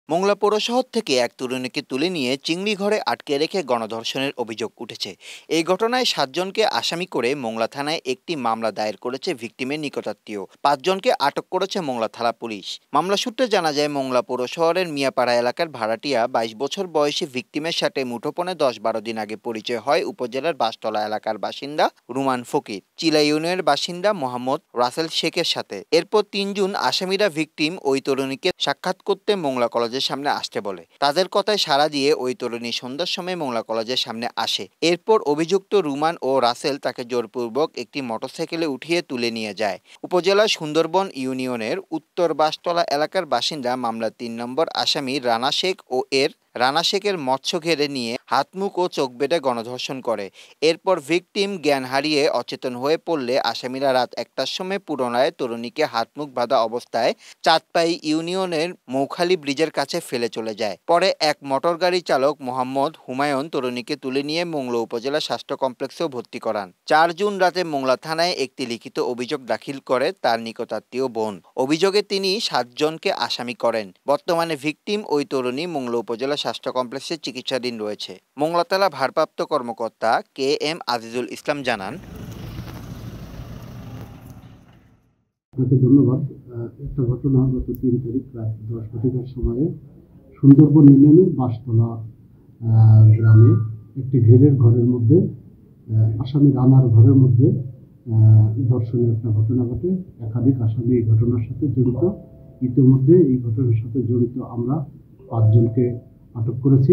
মোংলা পৌরশহর থেকে এক তরুণীকে তুলে নিয়ে চিংড়িঘরে আটকে রেখে গণধর্ষণের অভিযোগ উঠেছে। এই ঘটনায় 7 জনকে আসামি করে মোংলা থানায় একটি মামলা দায়ের করেছে ভিকটিমের নিকটাত্মীয়। 5 জনকে আটক করেছে মোংলা থানা পুলিশ। মামলা সূত্রে জানা যায়, মোংলা পৌরশহরের মিয়াপাড়া এলাকার ভাড়াটিয়া 22 বছর বয়সী ভিকটিমের সাথে মুঠোফোনে 10-12 দিন আগে পরিচয় হয় উপজেলার বাসতলা এলাকার বাসিন্দা রুমান ফকির, চিলা ইউনিয়নের বাসিন্দা মোহাম্মদ রাসেল শেখের সাথে। এরপর 3 জন আসামিরা ভিকটিম ওই তরুণীকে সাক্ষাৎ করতে মোংলা কলেজের সামনে আসতে বলে। তাদের কথায় সাড়া দিয়ে ওই তরুণী সন্ধ্যার সময় মোংলা কলেজের সামনে আসে। এরপর অভিযুক্ত রুমান ও রাসেল তাকে জোরপূর্বক একটি মোটরসাইকেলে উঠিয়ে তুলে নিয়ে যায়। উপজেলার সুন্দরবন ইউনিয়নের উত্তর বাসতলা এলাকার বাসিন্দা মামলার 3 নম্বর আসামি রানা শেখ ও রানা শেখের মৎস্য ঘেরে নিয়ে হাত মুখ ও চোখ বেঁধে গণধর্ষণ করে। এরপর ভিকটিম জ্ঞান হারিয়ে অচেতন হয়ে পড়লে আসামিরা রাত 1টার সময় পুনরায় তরুণীকে হাত মুখ বাঁধা অবস্থায় চাঁদপাই ইউনিয়নের মৌখালী ব্রিজের কাছে ফেলে চলে যায়। পরে এক মোটর গাড়ি চালক মোহাম্মদ হুমায়ুন তরুণীকে তুলে নিয়ে মোংলা উপজেলা স্বাস্থ্য কমপ্লেক্সেও ভর্তি করান। 4 জুন রাতে মোংলা থানায় একটি লিখিত অভিযোগ দাখিল করে তার নিকটাত্মীয় বোন। অভিযোগে তিনি 7 জনকে আসামি করেন। বর্তমানে ভিকটিম ওই তরুণী মোংলা উপজেলা স্বাস্থ্য কমপ্লেক্সে চিকিৎসাধীন রয়েছে। মোংলা থানা ভারপ্রাপ্ত কর্মকর্তা KM আজিজুল ইসলাম জানান, আপনাকে ধন্যবাদ। একটা ঘটনা গত 3 তারিখ রাত 10 ঘটিকার সময়ে সুন্দরবন ইউনিয়নের বাসতলা গ্রামে একটি ঘেরের ঘরের মধ্যে আসামি রানার ঘরের মধ্যে ধর্ষণের একটা ঘটনা ঘটে। একাধিক আসামি এই ঘটনার সাথে জড়িত। ইতিমধ্যে এই ঘটনার সাথে জড়িত আমরা 5 জনকে আটক করেছি।